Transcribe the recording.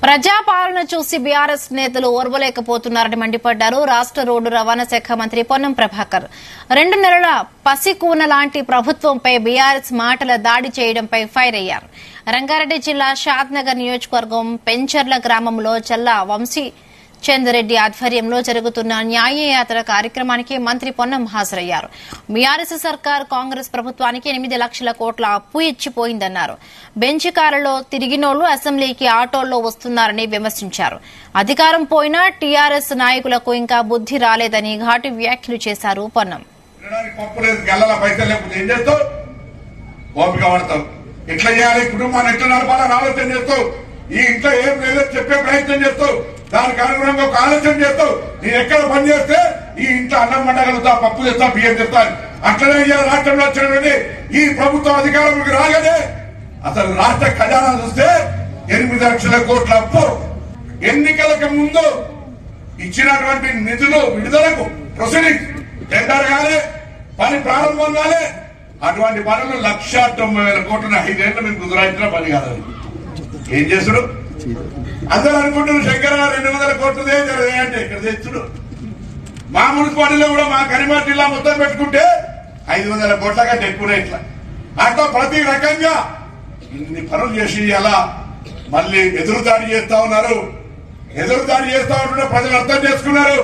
ప్రజాపాలన చూసి బీఆర్ఎస్ నేతలు ఓర్వలేకపోతున్నారని మండిపడ్డారు రాష్ట్ర రోడ్డు రవాణా శాఖ మంత్రి పొన్నం ప్రభాకర్. 2 నెలల పసికూన లాంటి ప్రభుత్వంపై బీఆర్ఎస్ మాటల దాడి చేయడంపై ఫైర్ అయ్యారు. రంగారెడ్డి జిల్లా షాద్నగర్ నియోజకవర్గం పెంచర్ల గ్రామంలో చల్లా వంశీ చంద్రెడ్డి ఆధ్వర్యంలో జరుగుతున్న న్యాయయాత్ర కార్యక్రమానికి మంత్రి పొన్నం హాజరయ్యారు. బీఆర్ఎస్ సర్కార్ కాంగ్రెస్ ప్రభుత్వానికి 8 లక్షల కోట్ల అప్పు ఇచ్చిపోయిందన్నారు. బెంచ్ కారులో తిరిగినోళ్లు అసెంబ్లీకి ఆటోల్లో వస్తున్నారని విమర్శించారు. అధికారం పోయినా టీఆర్ఎస్ నాయకులకు ఇంకా బుద్ది రాలేదని ఘాటు వ్యాఖ్యలు చేశారు పొన్నం. ఈ ఇంట్లో ఏం లేదో చెప్పే ప్రయత్నం చేస్తూ దానికి అనుగుణంగా ఒక ఆలోచన చేస్తూ నేను ఎక్కడ పని చేస్తే ఈ ఇంట్లో అన్నం వండగలుగుతా, పప్పు తెస్తా, బియ్యం తెస్తాను. అట్లనే రాష్ట్రంలో వచ్చినటువంటి ఈ ప్రభుత్వం అధికారంలోకి రాగానే అసలు రాష్ట్ర ఖజానా చూస్తే 8 లక్షల కోట్ల అప్పు. ఎన్నికలకు ముందు ఇచ్చినటువంటి నిధులు విడుదలకు ప్రొసీడింగ్ టెండర్ కాలే, పని ప్రారంభం కాలే. అటువంటి పనులు 1,90,000 కోట్ల 5 ఏళ్ళు మేము గుజరాయించిన పని కాదు. ఏం చేస్తుడు? అందరూ అనుకుంటున్నారు శంకర 200 కోట్లదే అంటే ఇక్కడ తెచ్చుడు. మా మున్సిపాలిటీలో కూడా మా కరీంనగర్ జిల్లా మొత్తం పెట్టుకుంటే 500 కోట్ల కంటే ఎక్కువనే. ఇట్లా అట్లా ప్రతి రకంగా ఇన్ని పనులు చేసి అలా మళ్ళీ ఎదురుదాడి చేస్తా ఉన్నారు. ఎదురుదాడి చేస్తా ఉంటుంటే ప్రజలు అర్థం చేసుకున్నారు.